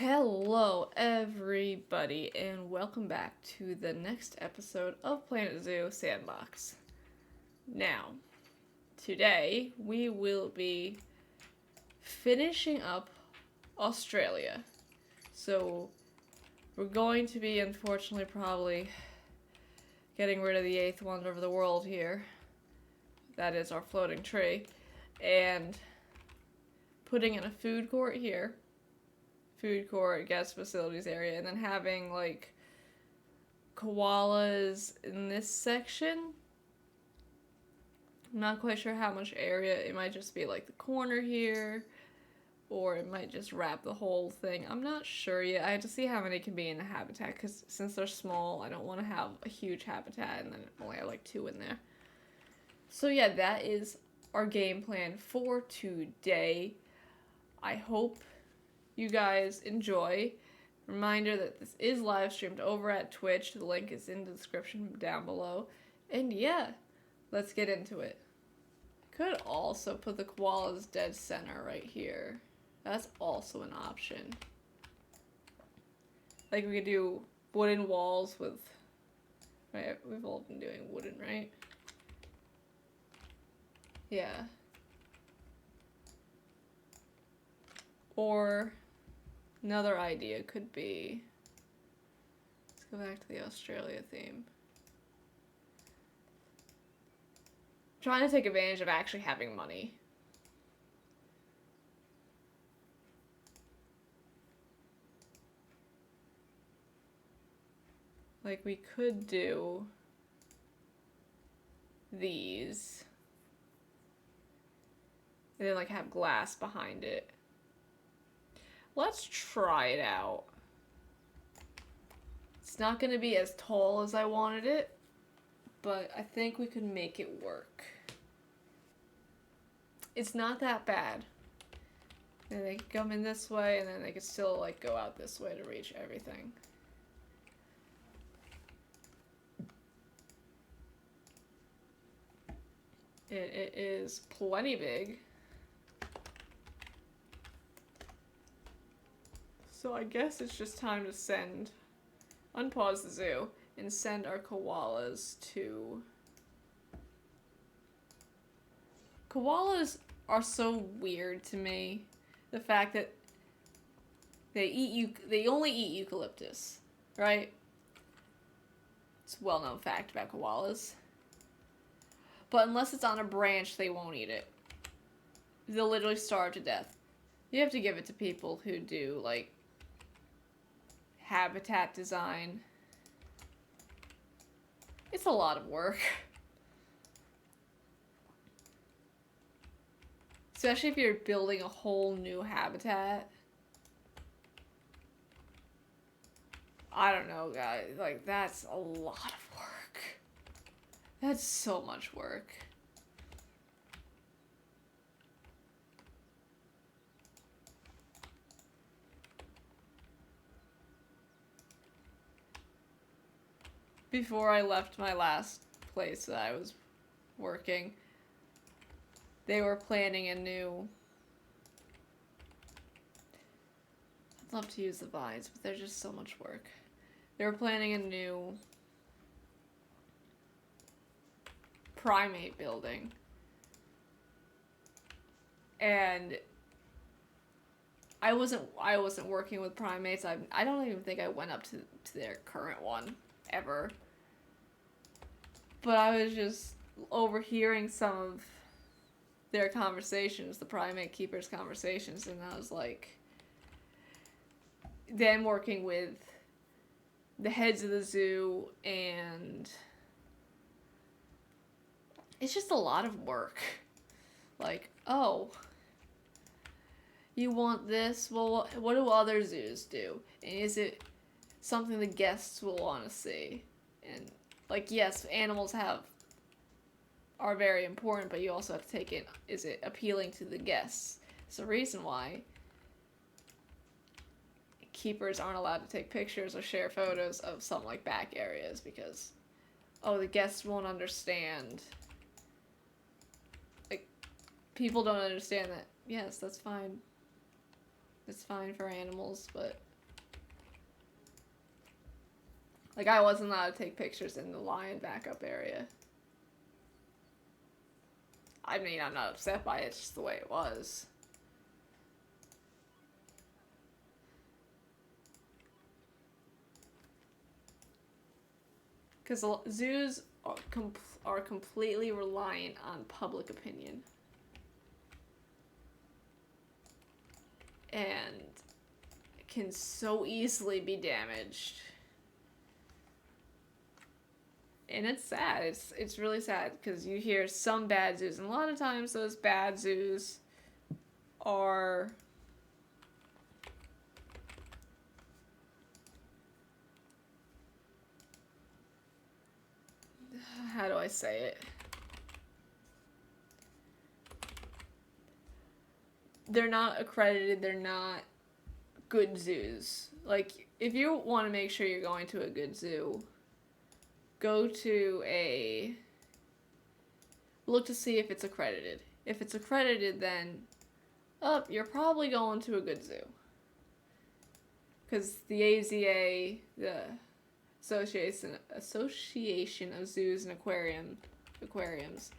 Hello, everybody, and welcome back to the next episode of Planet Zoo Sandbox. Now, today we will be finishing up Australia. So, we're going to be, unfortunately, probably getting rid of the eighth wonder of the world here. That is our floating tree. And putting in a food court here. Food court, guest facilities area, and then having like koalas in this section. I'm not quite sure how much area. It might just be like the corner here, or it might just wrap the whole thing. I'm not sure yet. I have to see how many can be in the habitat, because since they're small, I don't want to have a huge habitat and then only have like 2 in there. So yeah, that is our game plan for today. I hope you guys enjoy. Reminder that this is live streamed over at Twitch. The link is in the description down below. And yeah, let's get into it. I could also put the koalas dead center right here. That's also an option. Like we could do wooden walls with, right? We've all been doing wooden, right? Yeah. Or another idea could be, let's go back to the Australia theme. I'm trying to take advantage of actually having money. Like we could do these. And then like have glass behind it. Let's try it out. It's not going to be as tall as I wanted it, but I think we could make it work. It's not that bad. And they could come in this way, and then they could still like go out this way to reach everything. It is plenty big. So I guess it's just time to unpause the zoo, and send our koalas to... Koalas are so weird to me. The fact that they only eat eucalyptus, right? It's a well-known fact about koalas. But unless it's on a branch, they won't eat it. They'll literally starve to death. You have to give it to people who do, like, habitat design. It's a lot of work. Especially if you're building a whole new habitat. I don't know, guys. Like, that's a lot of work. That's so much work. Before I left my last place that I was working, they were planning a new... I'd love to use the vines, but they're just so much work. They were planning a new primate building. And I wasn't working with primates. I don't even think I went up to their current one ever. But I was just overhearing some of their conversations, the primate keepers' conversations, and I was like, them working with the heads of the zoo, and it's just a lot of work. Like, oh, you want this? Well, what do other zoos do? And is it something the guests will want to see? And, like, yes, animals are very important, but you also have to take it, is it appealing to the guests? It's the reason why keepers aren't allowed to take pictures or share photos of some, like, back areas, because, oh, the guests won't understand. Like, people don't understand that, yes, that's fine. It's fine for animals, but Like, I wasn't allowed to take pictures in the lion backup area. I mean, I'm not upset by it, it's just the way it was. Because zoos are completely reliant on public opinion. And can so easily be damaged. And it's sad. It's really sad because you hear some bad zoos, and a lot of times those bad zoos are how do I say it? They're not accredited, they're not good zoos. Like, if you want to make sure you're going to a good zoo, go to a... look to see if it's accredited. If it's accredited, then you're probably going to a good zoo. Because the AZA, the Association of Zoos and Aquariums,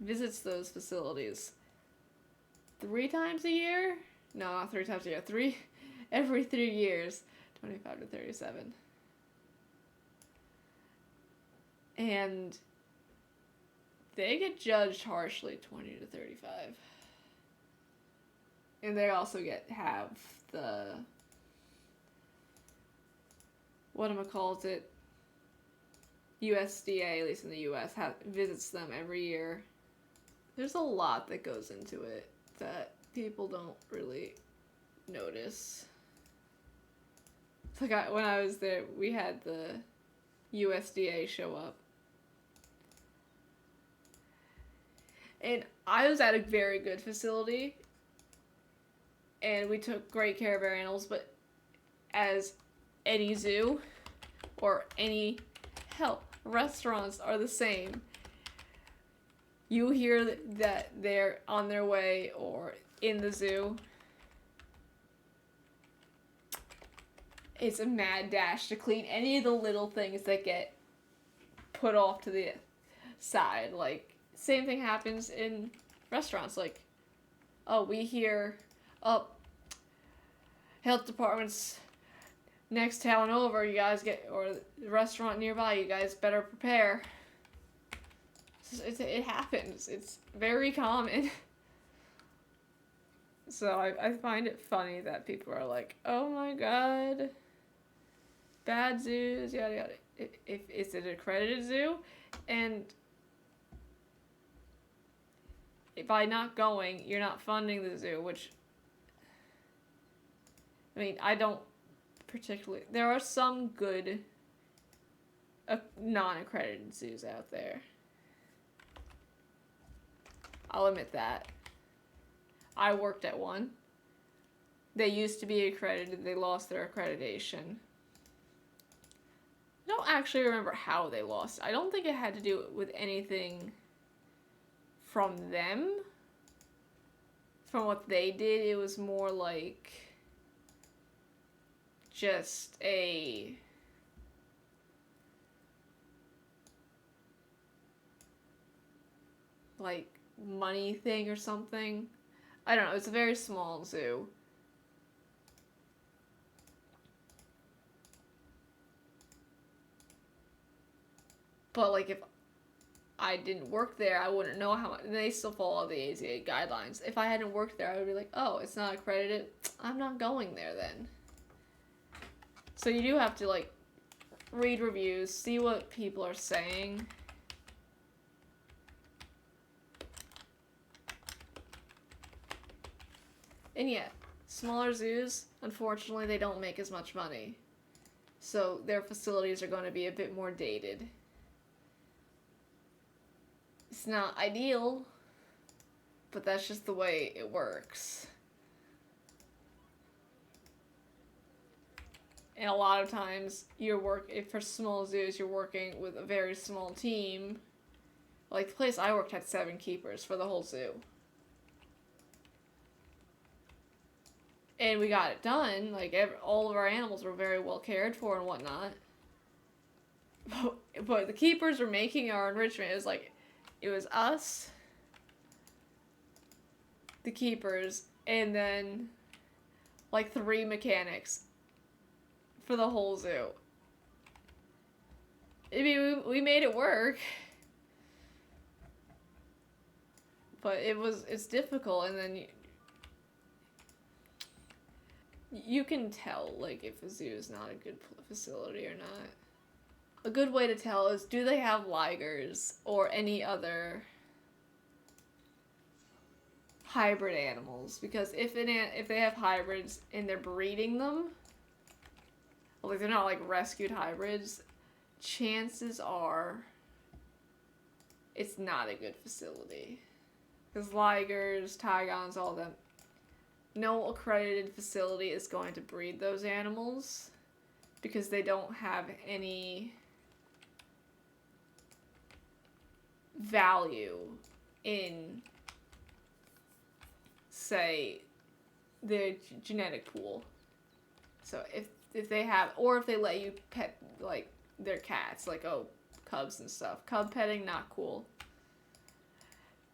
visits those facilities 3 times a year? No, not 3 times a year. Every 3 years, 25 to 37. And they get judged harshly, 20 to 35. And they also have the USDA, at least in the US, visits them every year. There's a lot that goes into it that people don't really notice. It's like when I was there, we had the USDA show up. And I was at a very good facility, and we took great care of our animals, but as any zoo or any, hell, restaurants are the same. You hear that they're on their way or in the zoo. It's a mad dash to clean any of the little things that get put off to the side. Like, same thing happens in restaurants. Like, we hear, health department's next town over, or the restaurant nearby, you guys better prepare. It happens. It's very common. So I find it funny that people are like, oh my god, bad zoos, yada yada. If it's an accredited zoo, and by not going, you're not funding the zoo, which, I mean, I don't particularly... There are some good non-accredited zoos out there. I'll admit that. I worked at one. They used to be accredited. They lost their accreditation. I don't actually remember how they lost. I don't think it had to do with anything from them. From what they did, it was more like just a money thing or something. I don't know. It's a very small zoo. But if I didn't work there, I wouldn't know how much. They still follow the AZA guidelines. If I hadn't worked there, I would be like, oh, it's not accredited. I'm not going there then. So you do have to read reviews, see what people are saying. And yeah, smaller zoos, unfortunately, they don't make as much money. So their facilities are going to be a bit more dated. It's not ideal, but that's just the way it works. And a lot of times, if for small zoos, you're working with a very small team. Like, the place I worked had 7 keepers for the whole zoo. And we got it done. All of our animals were very well cared for and whatnot. but the keepers were making our enrichment. It was like, it was us, the keepers, and then like 3 mechanics for the whole zoo. I mean, we made it work, but it's difficult, and then you can tell, like, if a zoo is not a good facility or not. A good way to tell is, do they have ligers or any other hybrid animals? Because if they have hybrids and they're breeding them, like they're not like rescued hybrids, chances are it's not a good facility. Because ligers, tigons, all them, no accredited facility is going to breed those animals because they don't have any value in, say, their genetic pool. So if they have, or if they let you pet like their cats, like, oh, cubs and stuff. Cub petting, not cool.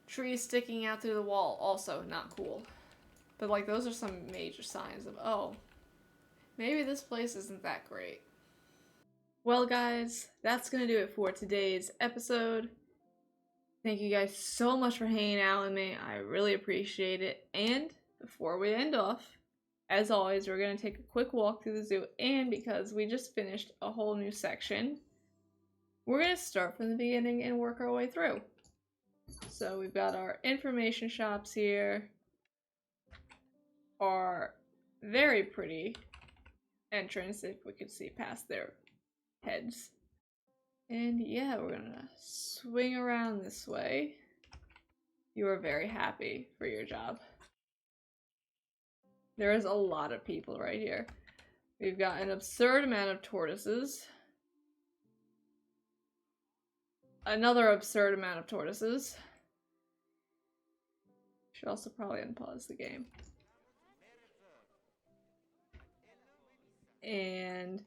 Trees sticking out through the wall, also not cool. But like, those are some major signs of, oh, maybe this place isn't that great. Well, guys, that's gonna do it for today's episode. Thank you guys so much for hanging out with me. I really appreciate it. And before we end off, as always, we're going to take a quick walk through the zoo. And because we just finished a whole new section, we're going to start from the beginning and work our way through. So we've got our information shops here. Our very pretty entrance, if we could see past their heads. And yeah, we're gonna swing around this way. You are very happy for your job. There is a lot of people right here. We've got an absurd amount of tortoises. Another absurd amount of tortoises. Should also probably unpause the game. And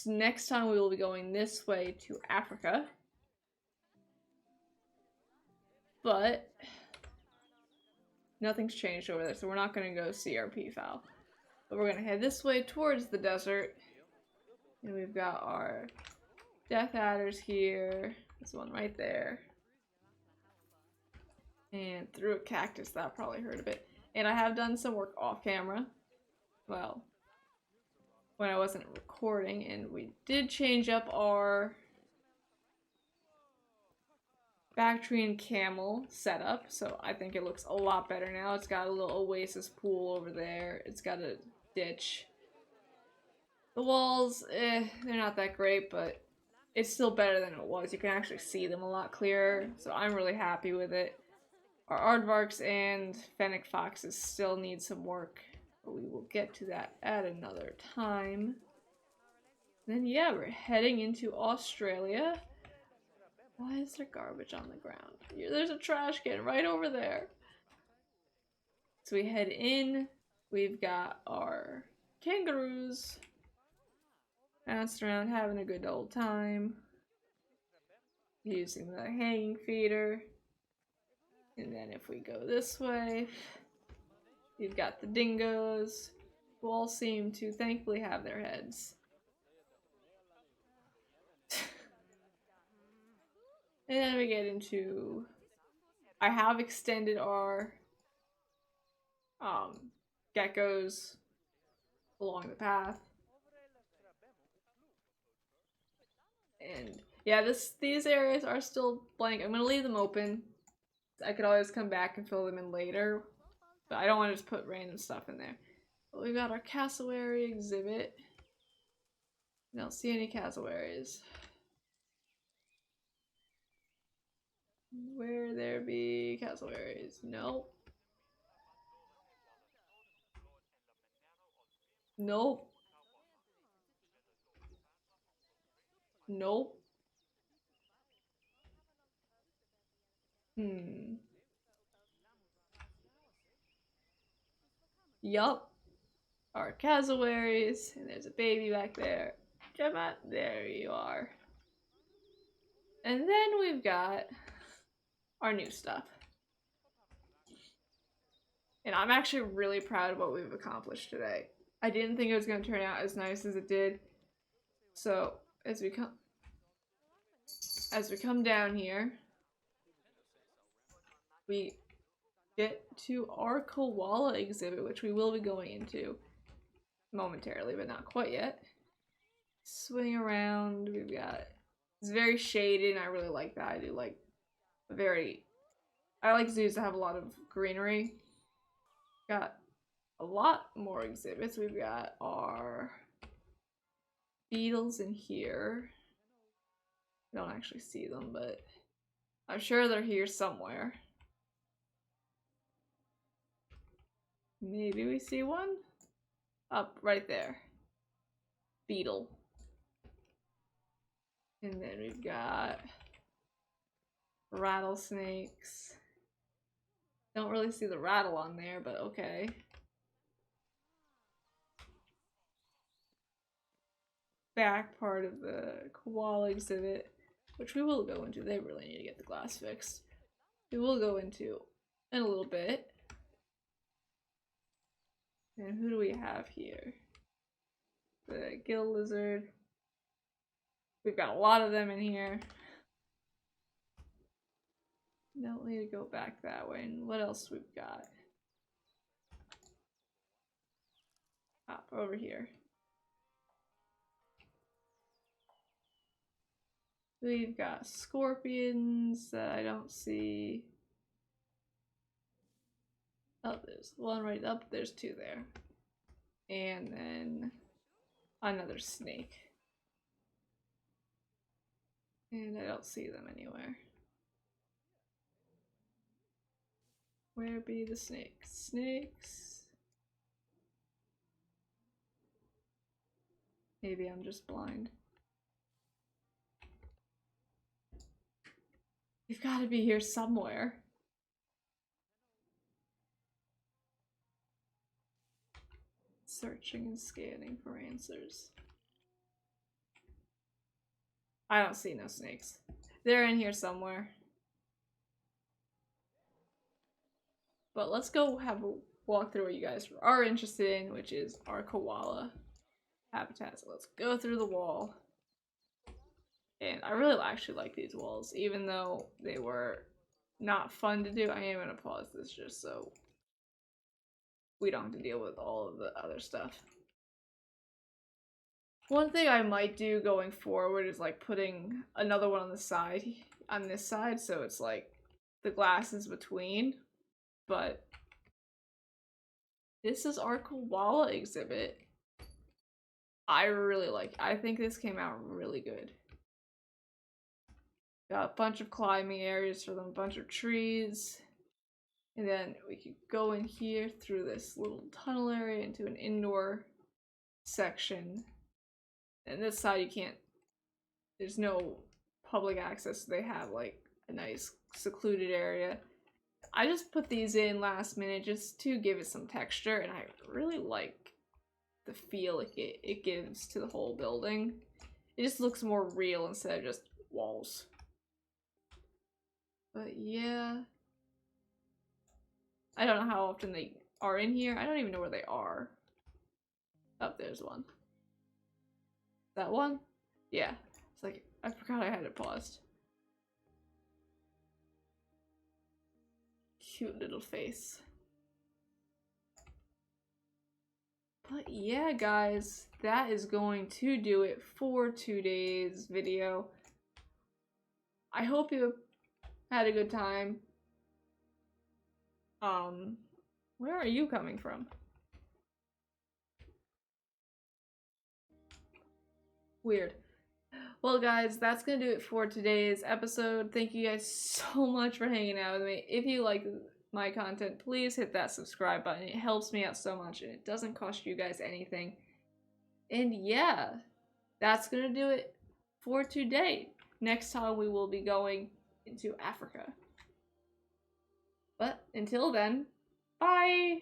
next time we will be going this way to Africa. But nothing's changed over there, so we're not going to go see our peafowl. But we're going to head this way towards the desert. And we've got our death adders here. There's one right there. And through a cactus, that probably hurt a bit. And I have done some work off camera. Well, when I wasn't recording, and we did change up our Bactrian camel setup, so I think it looks a lot better now. It's got a little oasis pool over there. It's got a ditch. The walls, they're not that great, but it's still better than it was. You can actually see them a lot clearer, so I'm really happy with it. Our aardvarks and fennec foxes still need some work, but we will get to that at another time. Then yeah, we're heading into Australia. Why is there garbage on the ground? There's a trash can right over there. So we head in. We've got our kangaroos bouncing around, having a good old time. Using the hanging feeder. And then if we go this way, we've got the dingoes, who all seem to thankfully have their heads. And then we get into, I have extended our geckos along the path. And yeah, these areas are still blank. I'm gonna leave them open. I could always come back and fill them in later, but I don't want to just put random stuff in there. But we've got our cassowary exhibit. I don't see any cassowaries. Where there be cassowaries? Nope. Nope. Nope. Yup. Our cassowaries, and there's a baby back there. Gemma, there you are. And then we've got our new stuff. And I'm actually really proud of what we've accomplished today. I didn't think it was going to turn out as nice as it did. So, as we come down here, we get to our koala exhibit, which we will be going into momentarily, but not quite yet. Swing around, we've got, it's very shaded, and I really like that. I do like I like zoos that have a lot of greenery. Got a lot more exhibits. We've got our beetles in here. I don't actually see them, but I'm sure they're here somewhere. Maybe we see one? Up right there. Beetle. And then we've got rattlesnakes. Don't really see the rattle on there, but okay. Back part of the koala exhibit, which we will go into. They really need to get the glass fixed. We will go into in a little bit. And who do we have here? The gill lizard. We've got a lot of them in here. Don't need to go back that way. And what else we've got? Over here. We've got scorpions that I don't see. Oh, there's one right up. There's two there. And then another snake. And I don't see them anywhere. Where be the snakes? Snakes. Maybe I'm just blind. You've got to be here somewhere. Searching and scanning for answers. I don't see no snakes. They're in here somewhere. But let's go have a walk through what you guys are interested in, which is our koala habitat. So let's go through the wall. And I really actually like these walls, even though they were not fun to do. I am going to pause this just so we don't have to deal with all of the other stuff. One thing I might do going forward is like putting another one on the side, on this side, so it's like the glass is between. But this is our koala exhibit. I really like it. I think this came out really good. Got a bunch of climbing areas for them, a bunch of trees. And then we could go in here through this little tunnel area into an indoor section. And this side you can't, there's no public access, so they have like a nice secluded area. I just put these in last minute just to give it some texture, and I really like the feel it gives to the whole building. It just looks more real instead of just walls. But yeah, I don't know how often they are in here. I don't even know where they are. Oh, there's one. That one? Yeah. It's like, I forgot I had it paused. Cute little face. But yeah, guys, that is going to do it for today's video. I hope you had a good time. Where are you coming from? Weird. Well, guys, that's gonna do it for today's episode. Thank you guys so much for hanging out with me. If you like my content, please hit that subscribe button. It helps me out so much, and it doesn't cost you guys anything. And yeah, that's gonna do it for today. Next time we will be going into Africa. But until then, bye!